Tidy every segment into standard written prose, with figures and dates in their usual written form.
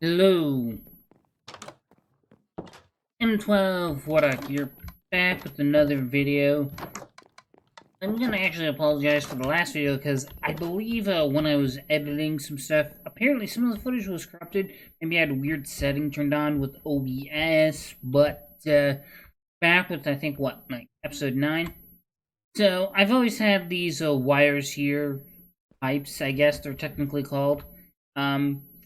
Hello, M12, what up? You're back with another video. I'm gonna actually apologize for the last video because I believe when I was editing some stuff, apparently some of the footage was corrupted. Maybe I had a weird setting turned on with OBS, but back with I think what, like episode 9. So I've always had these wires here, pipes, I guess they're technically called,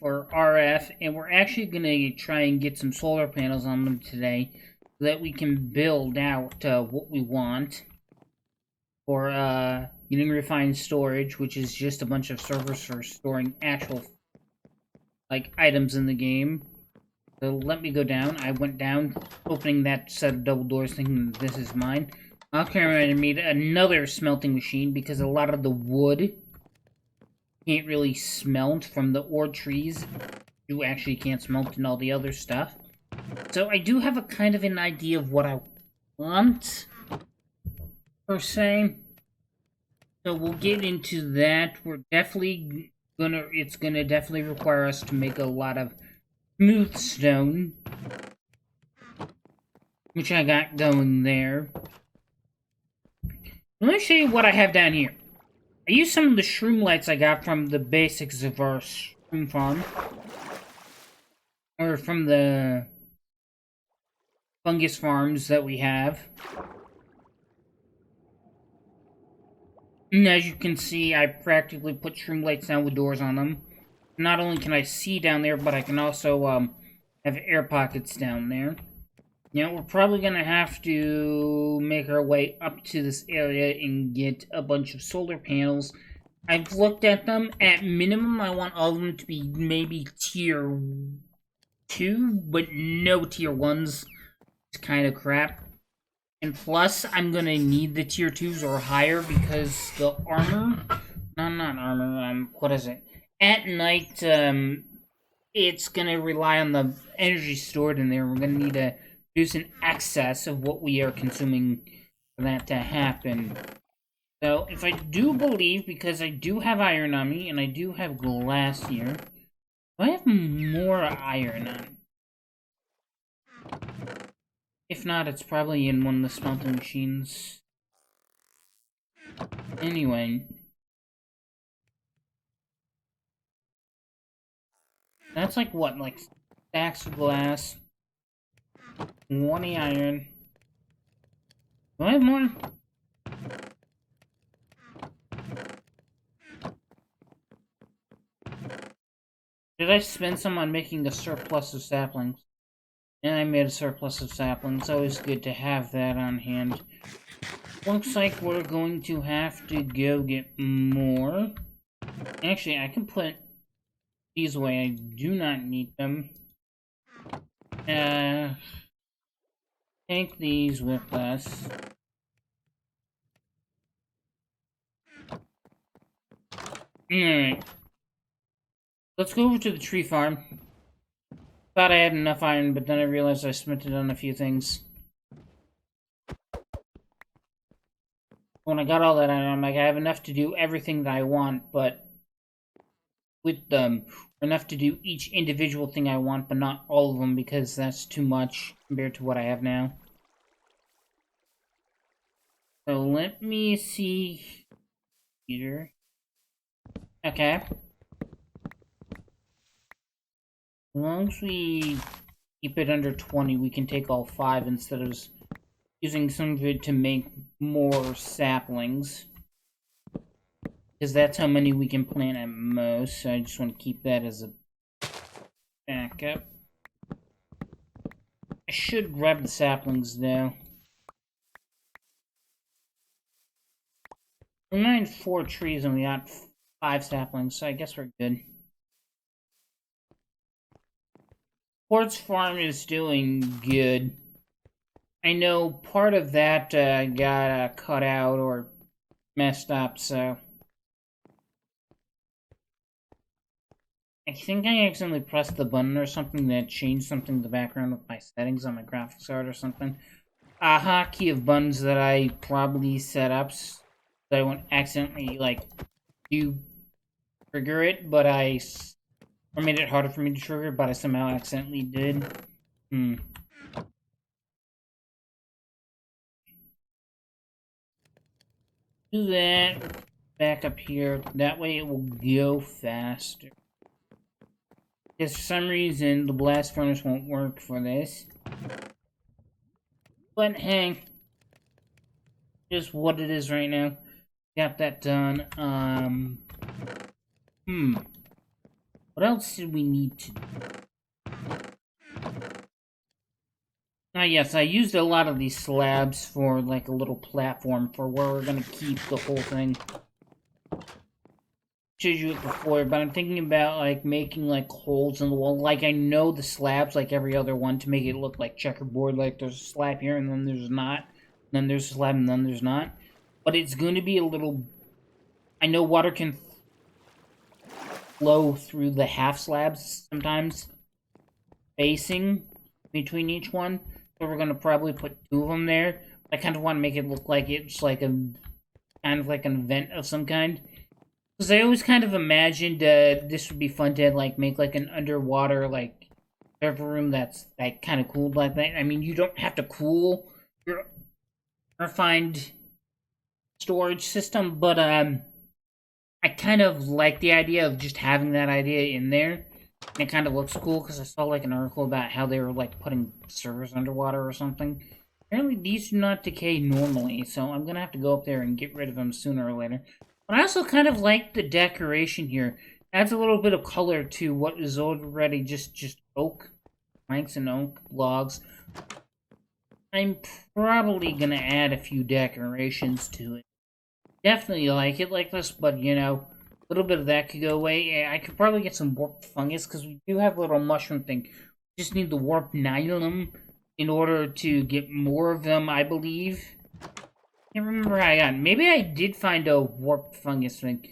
for RF, and we're actually gonna try and get some solar panels on them today so that we can build out what we want for getting refined storage, which is just a bunch of servers for storing actual like items in the game. So let me go down. I went down, opening that set of double doors, thinking this is mine. Okay, I made another smelting machine because a lot of the wood can't really smelt from the ore trees. You actually can't smelt and all the other stuff. So I do have a kind of an idea of what I want, per se. So we'll get into that. We're definitely it's gonna definitely require us to make a lot of smooth stone, which I got going there. Let me show you what I have down here. I used some of the shroom lights I got from the basics of our shroom farm. Or from the fungus farms that we have. And as you can see, I practically put shroom lights down with doors on them. Not only can I see down there, but I can also have air pockets down there. Now, we're probably going to have to make our way up to this area and get a bunch of solar panels. I've looked at them. At minimum, I want all of them to be maybe tier 2, but no tier 1s. It's kind of crap. And plus, I'm going to need the tier 2s or higher because the armor... No, not armor, what is it? At night, it's going to rely on the energy stored in there. We're going to need to produce an excess of what we are consuming for that to happen. So, if I do believe, because I do have iron on me, and I do have glass here, do I have more iron on me? If not, it's probably in one of the smelting machines. Anyway. That's like what, like stacks of glass, 20 iron. Do I have more? Did I spend some on making a surplus of saplings? And I made a surplus of saplings. Always good to have that on hand. Looks like we're going to have to go get more. Actually, I can put these away. I do not need them. Take these with us. Alright. Let's go over to the tree farm. Thought I had enough iron, but then I realized I spent it on a few things. When I got all that iron, I'm like, I have enough to do everything that I want, but with them, enough to do each individual thing I want, but not all of them, because that's too much compared to what I have now. So let me see here. Okay. As long as we keep it under 20, we can take all 5 instead of using some of it to make more saplings. Because that's how many we can plant at most, so I just want to keep that as a backup. I should grab the saplings, though. We mined 4 trees and we got 5 saplings, so I guess we're good. Quartz farm is doing good. I know part of that got cut out or messed up, so... I think I accidentally pressed the button or something that changed something in the background with my settings on my graphics card or something. A hotkey of buttons that I probably set up so that I won't accidentally, like, do trigger it, but I Or made it harder for me to trigger, but I somehow accidentally did. Do that. Back up here. That way it will go faster. Because for some reason, the blast furnace won't work for this. But hey, just what it is right now. Got that done. What else did we need to do? Yes, I used a lot of these slabs for, like, a little platform for where we're gonna keep the whole thing. Showed you it before, but I'm thinking about, like, making, like, holes in the wall. Like, I know the slabs, like every other one, to make it look like checkerboard. Like, there's a slab here, and then there's not. And then there's a slab, and then there's not. But it's going to be a little... I know water can flow through the half slabs sometimes, spacing between each one. So we're going to probably put 2 of them there. I kind of want to make it look like it's like a... kind of like an event of some kind. Because I always kind of imagined this would be fun to, like, make, like, an underwater, like, server room that's, like, kind of cooled like that. I mean, you don't have to cool your refined storage system, but, I kind of like the idea of just having that idea in there. And it kind of looks cool, because I saw, like, an article about how they were, like, putting servers underwater or something. Apparently, these do not decay normally, so I'm gonna have to go up there and get rid of them sooner or later. But I also kind of like the decoration here. Adds a little bit of color to what is already just oak planks and oak logs. I'm probably gonna add a few decorations to it. Definitely like it like this, but you know, a little bit of that could go away. I could probably get some warped fungus, because we do have a little mushroom thing. We just need the warped nylon in order to get more of them, I believe. I can't remember how I got. Maybe I did find a warped fungus thing.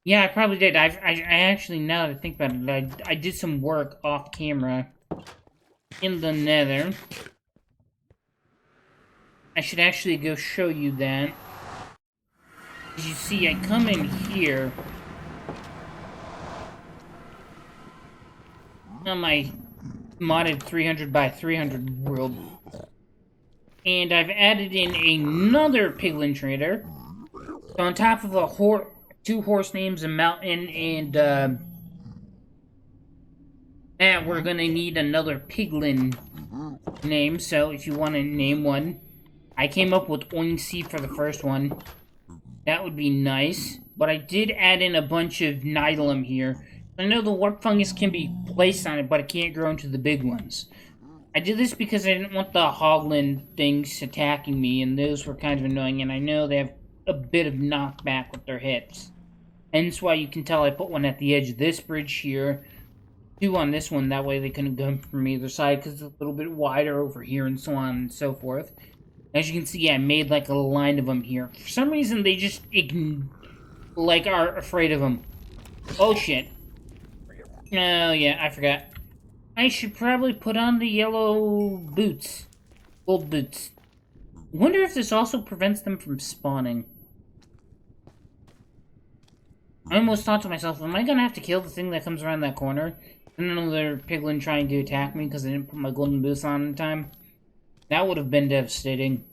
Yeah, I probably did. I actually, now that I think about it, I did some work off camera in the nether. I should actually go show you that. As you see, I come in here on my modded 300 by 300 world. And I've added in another piglin trader. So on top of a 2 horse names, a mountain, and that we're gonna need another piglin name. So if you want to name one, I came up with Oincy for the first one. That would be nice. But I did add in a bunch of nylon here. I know the warp fungus can be placed on it, but it can't grow into the big ones. I did this because I didn't want the hoglin things attacking me, and those were kind of annoying, and I know they have a bit of knockback with their hits. Hence why you can tell I put one at the edge of this bridge here, 2 on this one, that way they couldn't come from either side, because it's a little bit wider over here, and so on and so forth. As you can see, I made like a line of them here. For some reason, they just like are afraid of them. Oh shit. Oh yeah, I forgot. I should probably put on the yellow boots. Gold boots. Wonder if this also prevents them from spawning. I almost thought to myself, am I gonna have to kill the thing that comes around that corner? And another piglin trying to attack me because I didn't put my golden boots on in time? That would have been devastating.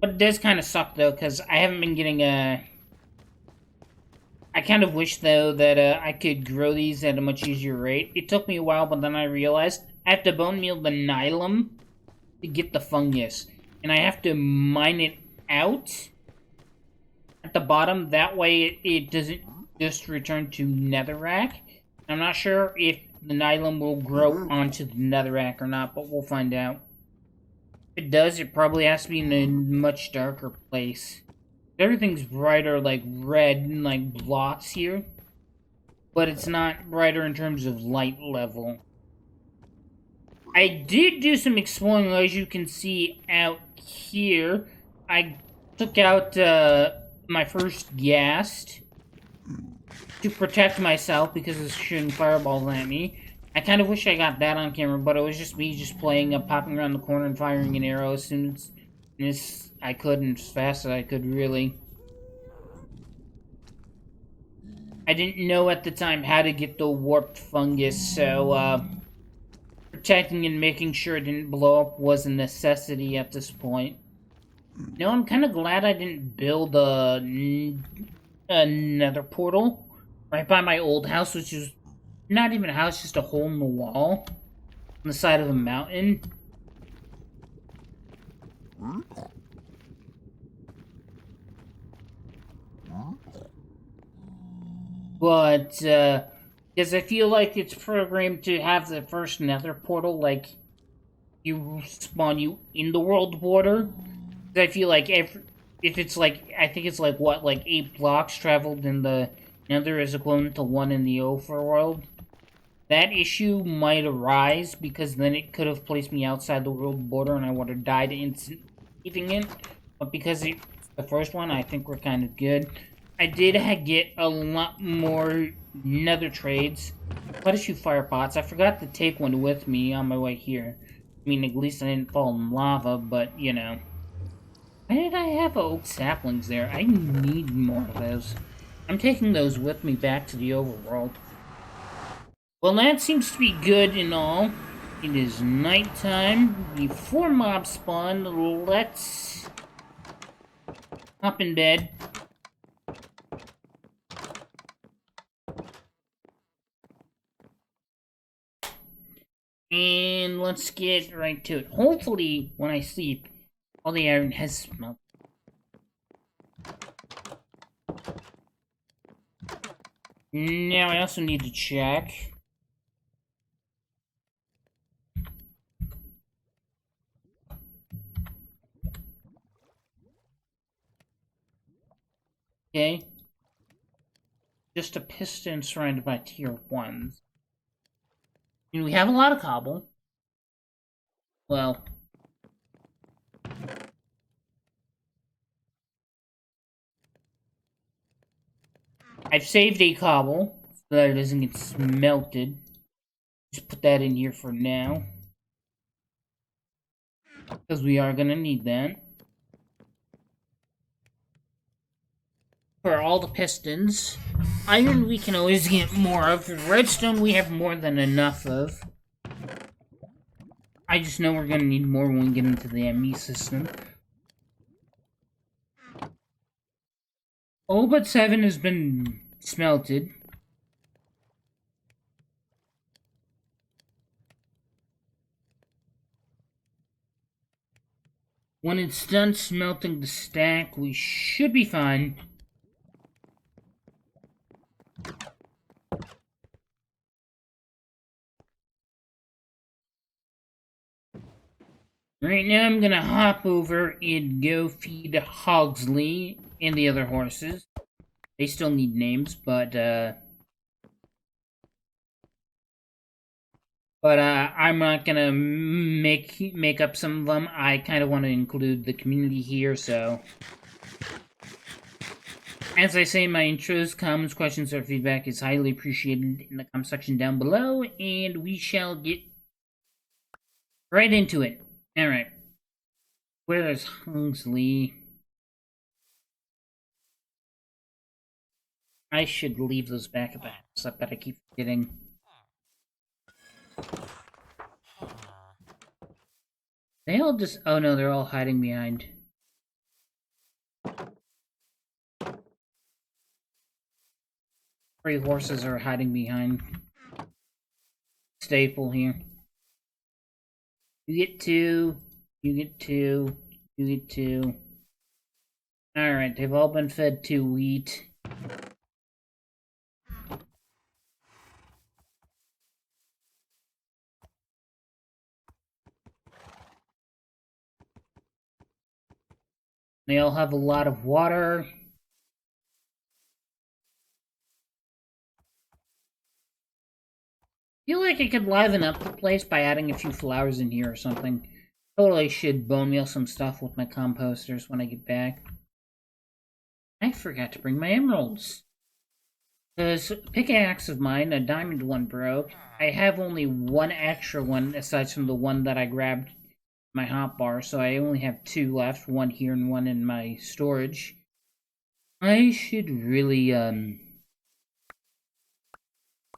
But it does kind of suck, though, because I haven't been getting I kind of wish, though, that I could grow these at a much easier rate. It took me a while, but then I realized I have to bone meal the nylon to get the fungus. And I have to mine it out at the bottom. That way it doesn't just return to netherrack. I'm not sure if the nylon will grow onto the netherrack or not, but we'll find out. If it does, it probably has to be in a much darker place. Everything's brighter, like red and like blocks here, but it's not brighter in terms of light level. I did do some exploring, as you can see out here. I took out my first ghast to protect myself because it's shooting fireballs at me. I kind of wish I got that on camera, but it was just me just playing popping around the corner and firing an arrow as soon as I could and as fast as I could, really. I didn't know at the time how to get the warped fungus, so protecting and making sure it didn't blow up was a necessity at this point. No, I'm kind of glad I didn't build another portal right by my old house, which is not even a house, just a hole in the wall on the side of a mountain. But, because I feel like it's programmed to have the first nether portal, like, you spawn you in the world border. I feel like if it's like, I think it's like, what, like 8 blocks traveled in the nether is equivalent to 1 in the overworld. That issue might arise, because then it could have placed me outside the world border and I would have died instantly leaving it. But because it's the first one, I think we're kind of good. I did get a lot more nether trades. Quite a few fire pots. I forgot to take one with me on my way here. I mean, at least I didn't fall in lava, but, you know. Why did I have oak saplings there? I need more of those. I'm taking those with me back to the overworld. Well, that seems to be good and all. It is nighttime. Before mobs spawn, let's hop in bed. And let's get right to it. Hopefully, when I sleep, all the iron has smelted. Now, I also need to check. Okay. Just a piston surrounded by tier 1s. And we have a lot of cobble. Well, I've saved a cobble so that it doesn't get smelted. Just put that in here for now, because we are gonna need that. For all the pistons. Iron we can always get more of. Redstone we have more than enough of. I just know we're gonna need more when we get into the ME system. Oh, but 7 has been smelted. When it's done smelting the stack, we should be fine. Right now I'm gonna hop over and go feed Hogsley and the other horses. They still need names, but I'm not gonna make up some of them. I kind of want to include the community here, so. As I say in my intros, comments, questions, or feedback is highly appreciated in the comment section down below, and we shall get right into it. Alright. Where is Hungsley? I should leave those back at the house. I bet I keep forgetting. They all just... Oh no, they're all hiding behind. 3 horses are hiding behind. Staple here. You get 2. You get 2. You get 2. Alright, they've all been fed 2 wheat. They all have a lot of water. I feel like I could liven up the place by adding a few flowers in here or something. Totally should bone meal some stuff with my composters when I get back. I forgot to bring my emeralds. This pickaxe of mine, a diamond one, broke. I have only 1 extra one aside from the one that I grabbed my hotbar, so I only have 2 left, 1 here and 1 in my storage. I should really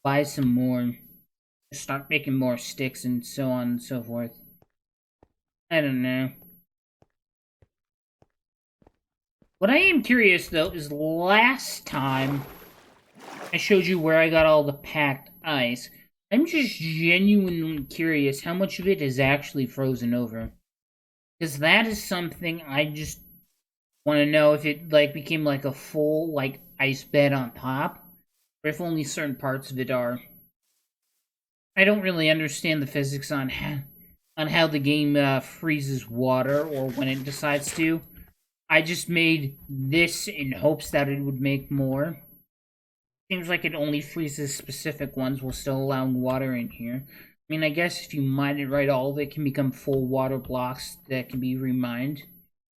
buy some more. Start making more sticks and so on and so forth. I don't know. What I am curious, though, is last time I showed you where I got all the packed ice. I'm just genuinely curious how much of it is actually frozen over. Because that is something I just want to know if it, like, became, like, a full, like, ice bed on top. Or if only certain parts of it are. I don't really understand the physics on how the game freezes water or when it decides to. I just made this in hopes that it would make more. Seems like it only freezes specific ones while still allowing water in here. I mean, I guess if you mine it right, all of it can become full water blocks that can be remined.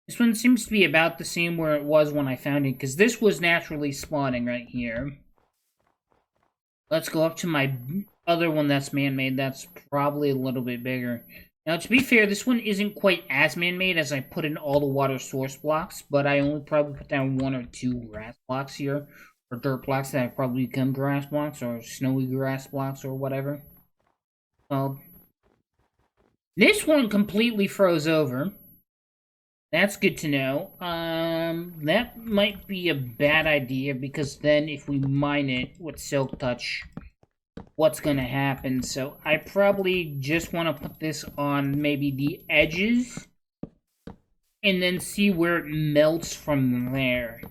This one seems to be about the same where it was when I found it, because this was naturally spawning right here. Let's go up to my other one that's man-made. That's probably a little bit bigger. Now, to be fair, this one isn't quite as man-made as I put in all the water source blocks, but I only probably put down 1 or 2 grass blocks here, or dirt blocks that have probably become grass blocks, or snowy grass blocks, or whatever. Well, this one completely froze over. That's good to know. That might be a bad idea, because then if we mine it with Silk Touch, what's gonna happen? So I probably just want to put this on maybe the edges and then see where it melts from there.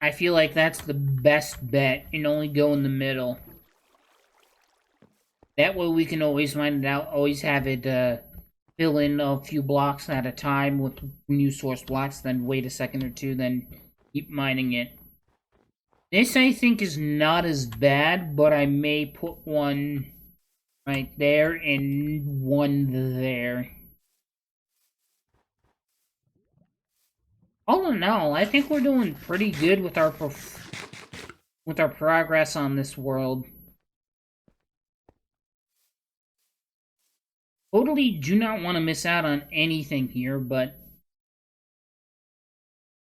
I feel like that's the best bet, and only go in the middle. That way we can always mine it out, always have it fill in a few blocks at a time with new source blocks, then wait a second or two, then keep mining it. This, I think, is not as bad, but I may put one right there and one there. All in all, I think we're doing pretty good with our progress on this world. Totally do not want to miss out on anything here, but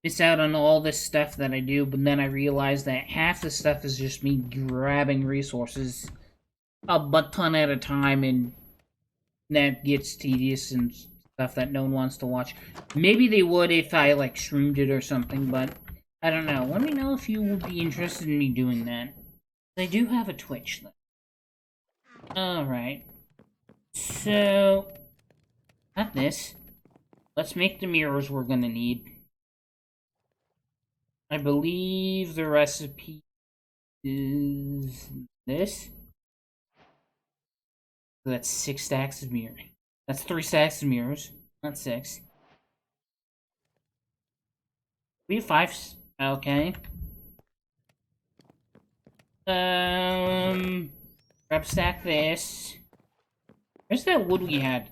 miss out on all this stuff that I do, but then I realize that half the stuff is just me grabbing resources a butt ton at a time, and that gets tedious and stuff that no one wants to watch. Maybe they would if I, like, streamed it or something, but I don't know. Let me know if you would be interested in me doing that. I do have a Twitch, though. Alright. So, got this. Let's make the mirrors we're gonna need. I believe the recipe is this. That's 6 stacks of mirrors. That's 3 stacks of mirrors, not 6. We have 5. Okay. Grab stack this. Where's that wood we had?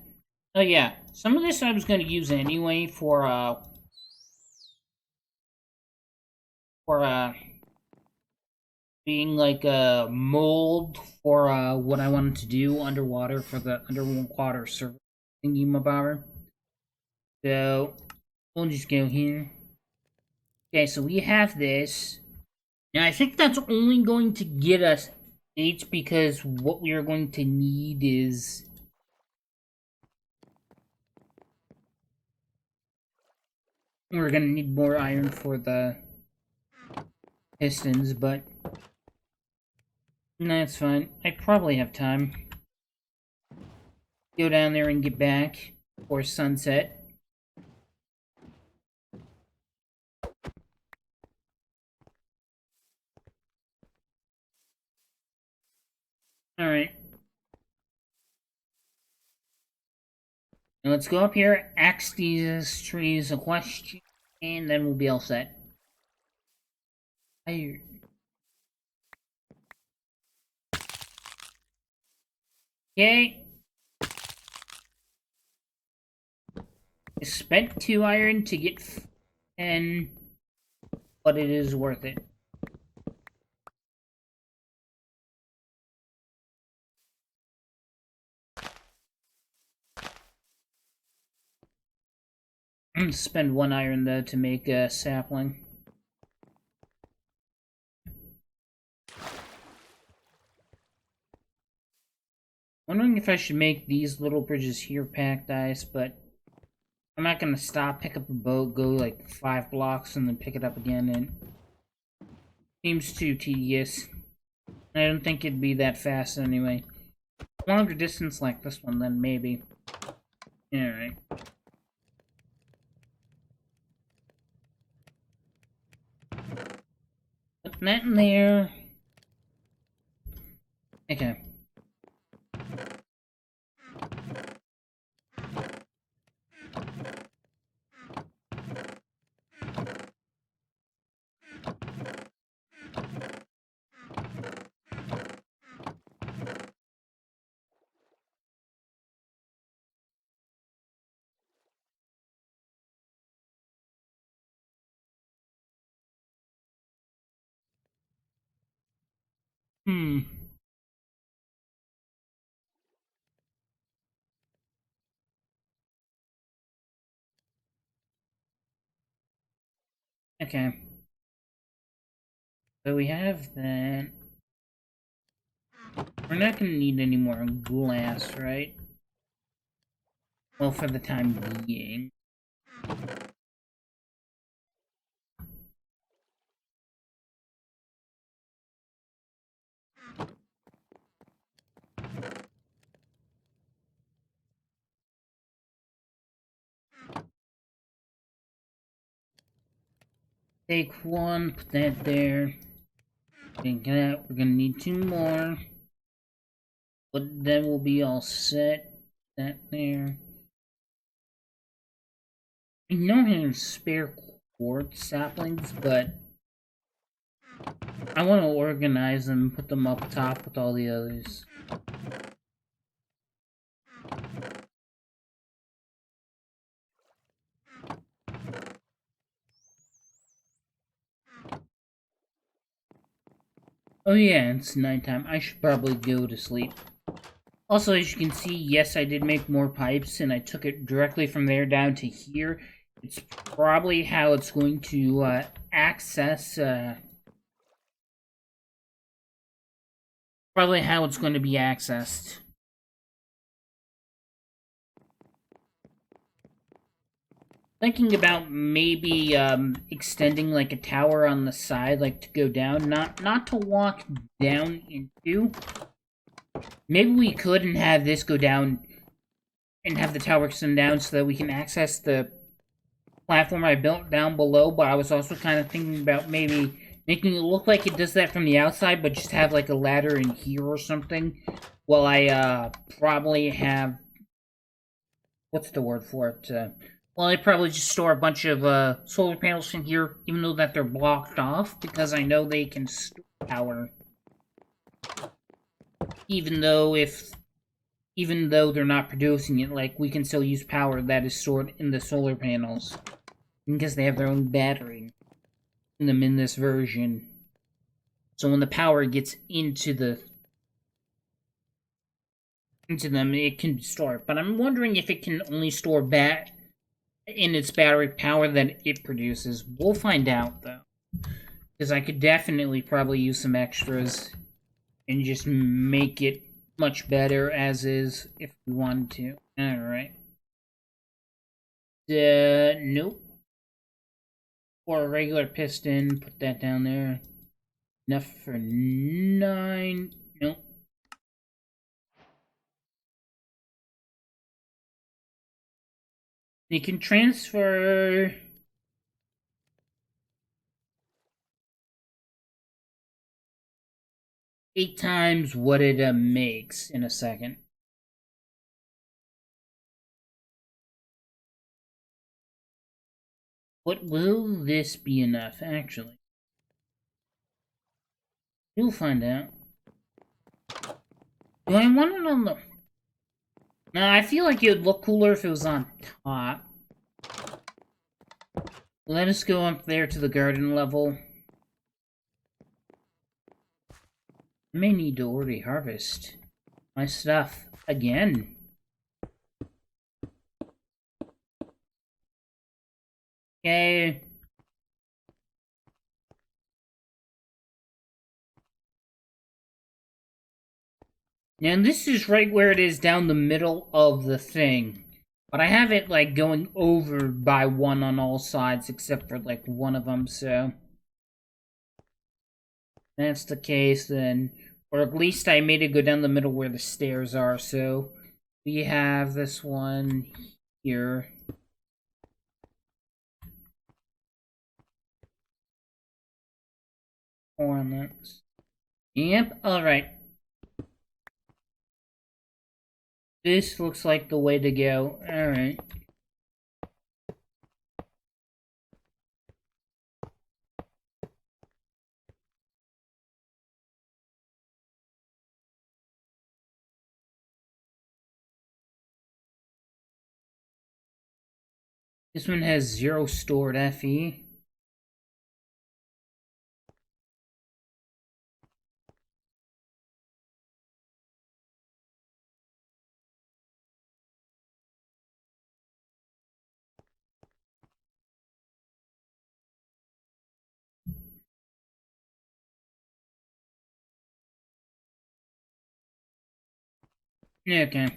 Oh yeah, some of this I was gonna use anyway for being like a mold for what I wanted to do underwater for the underwater server thingy-mabobber. So we'll just go here. Okay, so we have this. Now I think that's only going to get us 8 because what we are going to need is we're gonna need more iron for the pistons, but that's fine. I probably have time. Go down there and get back before sunset. Alright. Now let's go up here, ask these trees a question, and then we'll be all set. Okay. I spent 2 iron to get 10, but it is worth it. Spend 1 iron though to make a sapling. Wondering if I should make these little bridges here packed ice, but I'm not gonna stop, pick up a boat, go like 5 blocks, and then pick it up again, and seems too tedious. I don't think it'd be that fast anyway. Longer distance like this one, then maybe. Alright. Put that in there. Okay. Hmm. Okay. So we have that. We're not gonna need any more glass, right? Well, for the time being. Take one, put that there. Take that, we're gonna need 2 more. But then we'll be all set. That there. I know I have spare quartz saplings, but I want to organize them, put them up top with all the others. Oh yeah, it's nighttime. I should probably go to sleep. Also, as you can see, yes, I did make more pipes, and I took it directly from there down to here. It's probably how it's going to access, probably how it's going to be accessed. Thinking about maybe extending like a tower on the side, like to go down, not to walk down into. Maybe we could and have this go down and have the tower extend down so that we can access the platform I built down below, but I was also kind of thinking about maybe making it look like it does that from the outside, but just have like a ladder in here or something. Well, I probably have... What's the word for it? Well, I probably just store a bunch of solar panels in here, even though that they're blocked off, because I know they can store power. Even though they're not producing it, like, we can still use power that is stored in the solar panels. Because they have their own battery in them in this version. So when the power gets into them, it can store it. But I'm wondering if it can only store in its battery power that it produces. We'll find out, though. Because I could definitely probably use some extras and just make it much better as is if we wanted to. Alright. Nope. Or a regular piston, put that down there. Enough for 9. Nope. You can transfer 8 times what it makes in a second. What will this be enough, actually? You'll find out. Do I want it on the... No, I feel like it would look cooler if it was on top. Let us go up there to the garden level. I may need to already harvest my stuff again. Okay. And this is right where it is down the middle of the thing. But I have it, like, going over by one on all sides, except for, like, one of them, so... That's the case, then. Or at least I made it go down the middle where the stairs are, so... We have this one here. Ornaments. Yep, alright. This looks like the way to go. Alright. This one has 0 stored FE. Okay.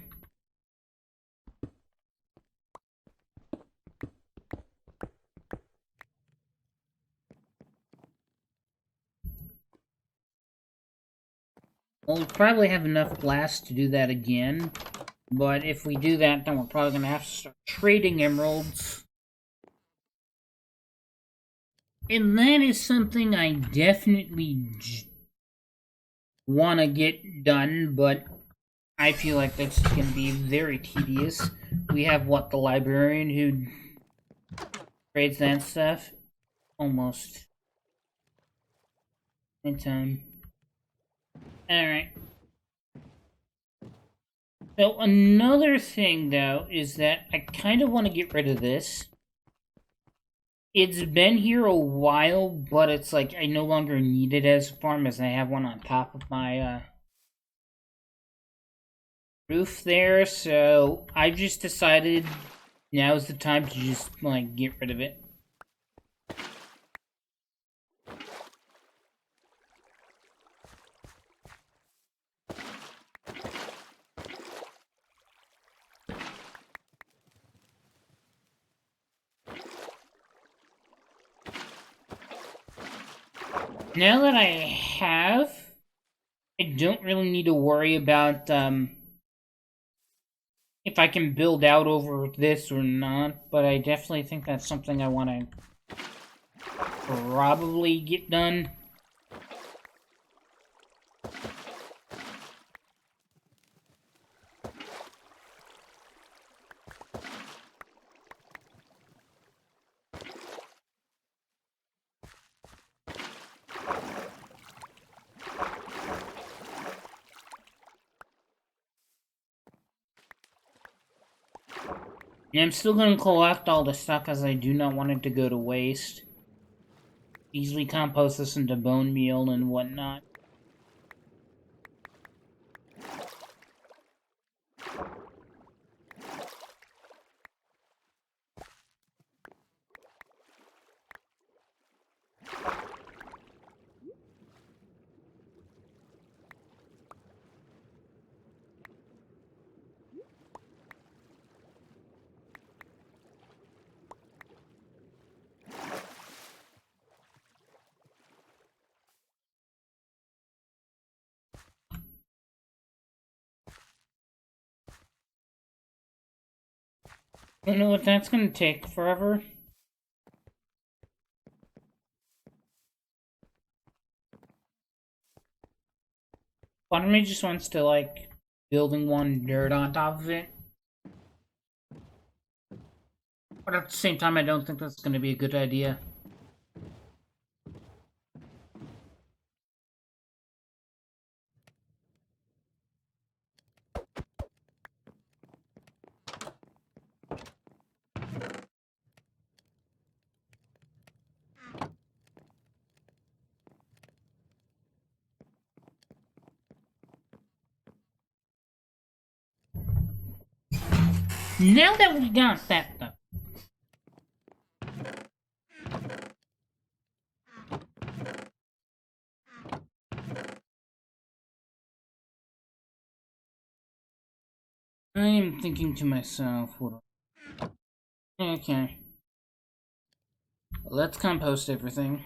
We'll probably have enough glass to do that again. But if we do that, then we're probably going to have to start trading emeralds. And that is something I definitely want to get done, but I feel like that's going to be very tedious. We have, what, the librarian who trades that stuff? Almost. In time. Alright. So another thing, though, is that I kind of want to get rid of this. It's been here a while, but it's like I no longer need it as a farm as I have one on top of my roof there, so I've just decided now's the time to just, like, get rid of it. Now that I have, I don't really need to worry about, if I can build out over this or not, but I definitely think that's something I want to probably get done. And I'm still going to collect all the stuff as I do not want it to go to waste. Easily compost this into bone meal and whatnot. I don't know what that's going to take forever. Part of me just wants to, like, building one dirt on top of it. But at the same time, I don't think that's going to be a good idea. Now that we got that, though. I am thinking to myself, okay. Let's compost everything.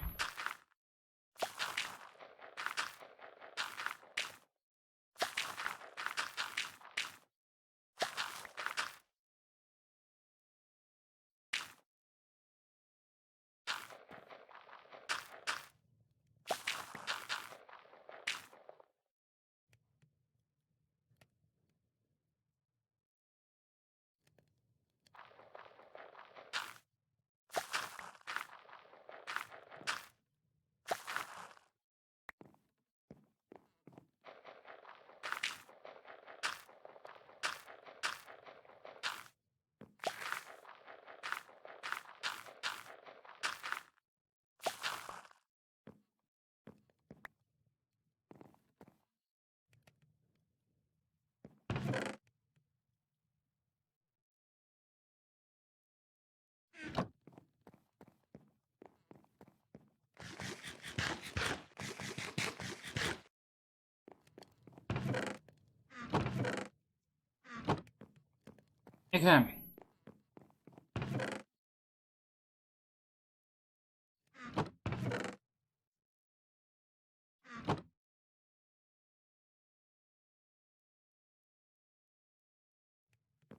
Okay.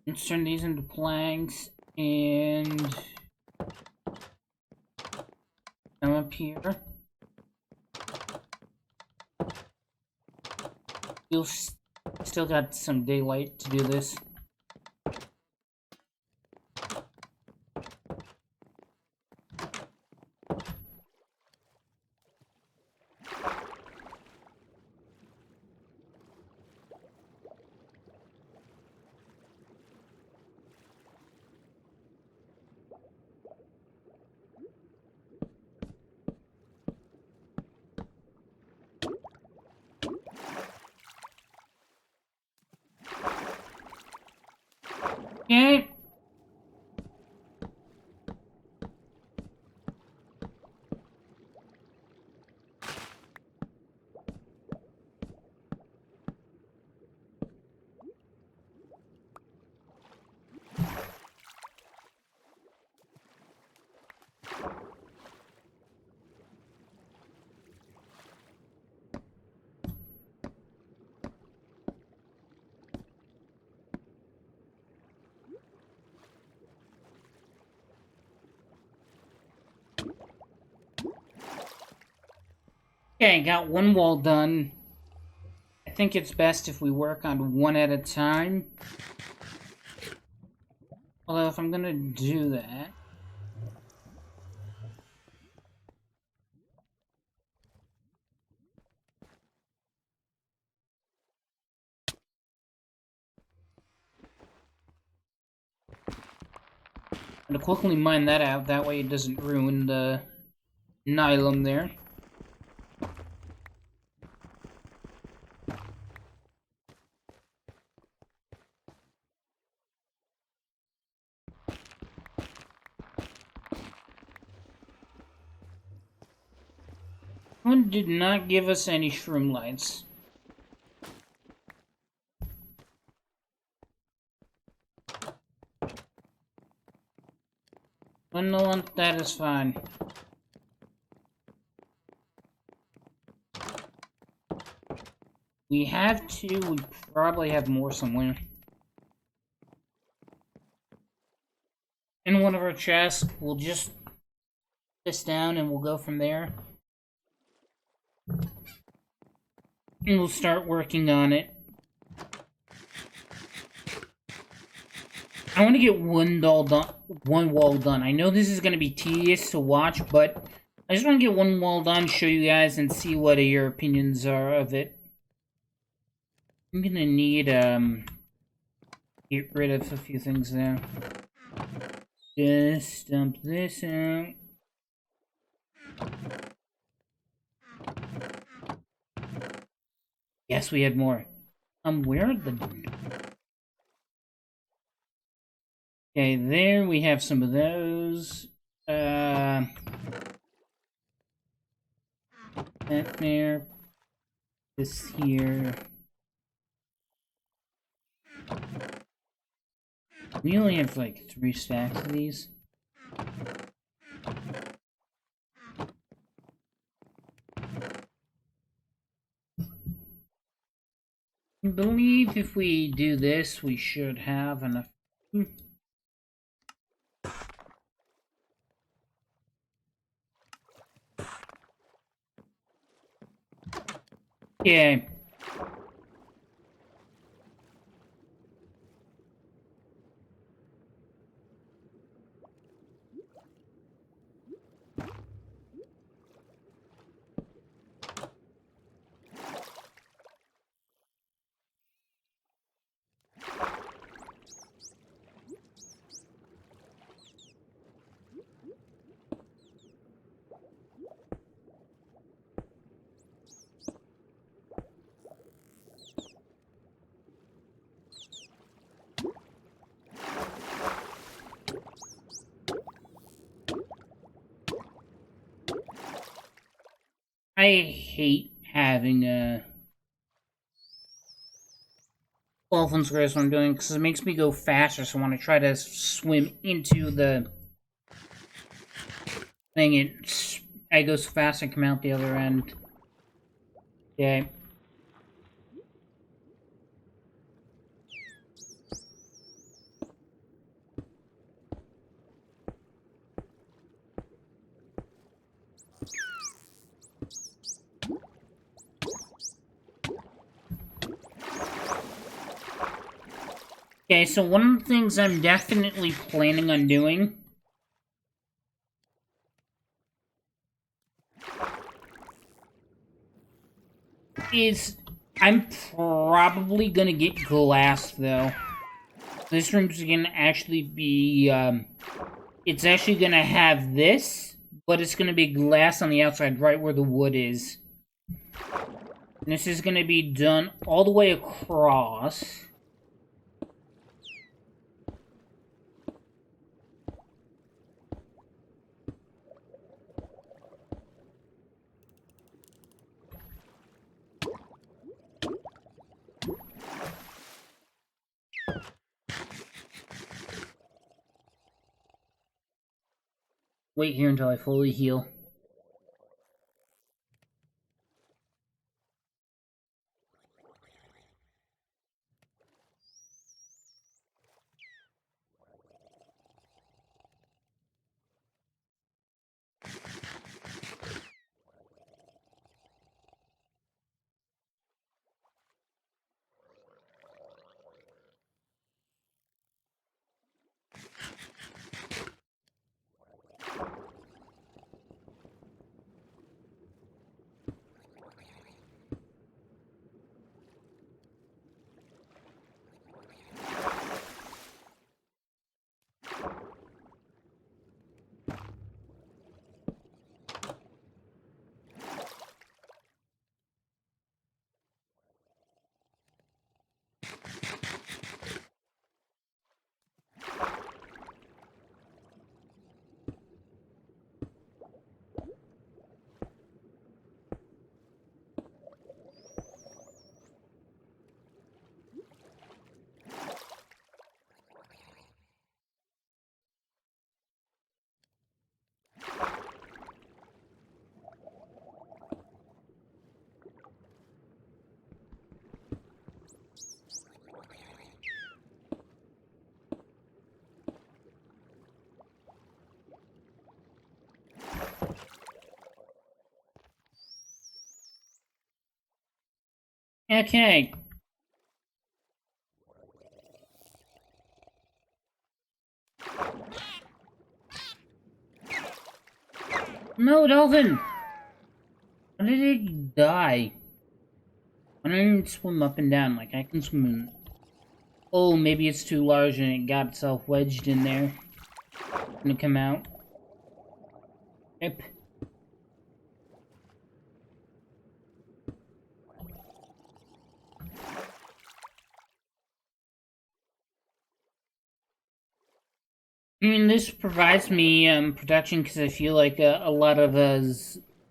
Let's turn these into planks and come up here. You'll still got some daylight to do this. Okay. Okay, got one wall done. I think it's best if we work on one at a time. Although if I'm gonna do that, I'm gonna quickly mine that out, that way it doesn't ruin the nylon there. One did not give us any shroom lights. Well, no, that is fine. We have two, we probably have more somewhere. In one of our chests, we'll just put this down and we'll go from there. And we'll start working on it. I want to get one wall done. I know this is going to be tedious to watch, but I just want to get one wall done, show you guys, and see what your opinions are of it. I'm gonna need, get rid of a few things now. Just dump this out. Yes, we had more. Where are the... Okay, there we have some of those. That there. This here. We only have like 3 stacks of these. I believe if we do this, we should have enough. Yeah. I hate having dolphin squares when I'm doing because it makes me go faster. So when I try to swim into the thing, I go so fast and come out the other end. Yeah. Okay, so one of the things I'm definitely planning on doing is I'm probably gonna get glass, though. This room's gonna actually be, it's actually gonna have this, but it's gonna be glass on the outside, right where the wood is. And this is gonna be done all the way across. Wait here until I fully heal. Okay. No, Dolphin! How did it die? I don't even swim up and down like I can swim in. Oh, maybe it's too large and it got itself wedged in there. Gonna come out. Yep. I mean, this provides me protection because I feel like a lot of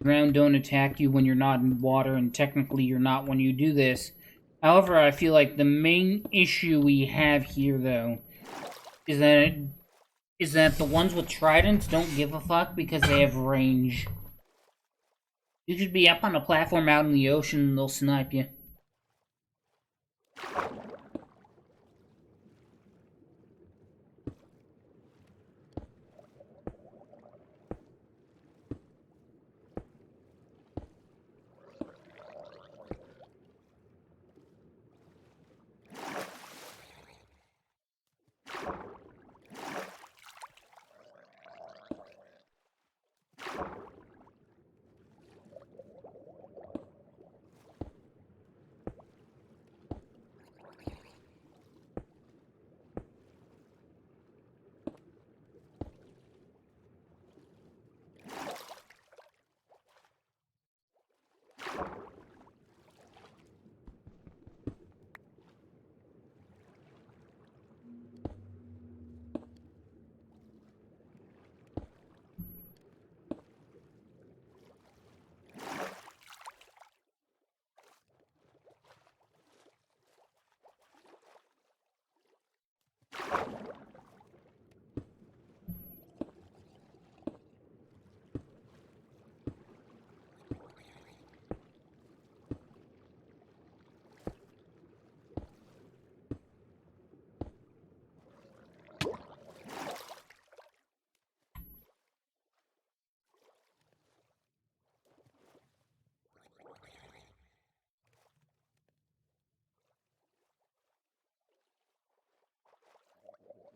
ground don't attack you when you're not in water, and technically you're not when you do this. However, I feel like the main issue we have here, though, is that the ones with tridents don't give a fuck because they have range. You could be up on a platform out in the ocean and they'll snipe you.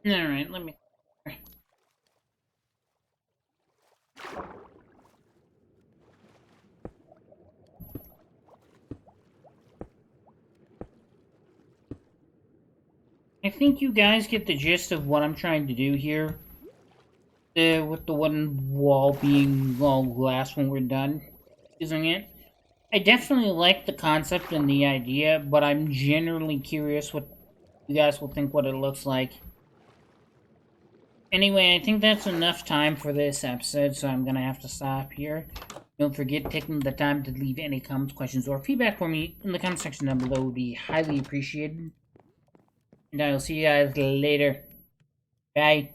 Alright, let me... I think you guys get the gist of what I'm trying to do here. With the wooden wall being all glass when we're done using it. I definitely like the concept and the idea, but I'm generally curious what you guys will think what it looks like. Anyway, I think that's enough time for this episode, so I'm gonna have to stop here. Don't forget taking the time to leave any comments, questions, or feedback for me in the comment section down below would be highly appreciated. And I will see you guys later. Bye.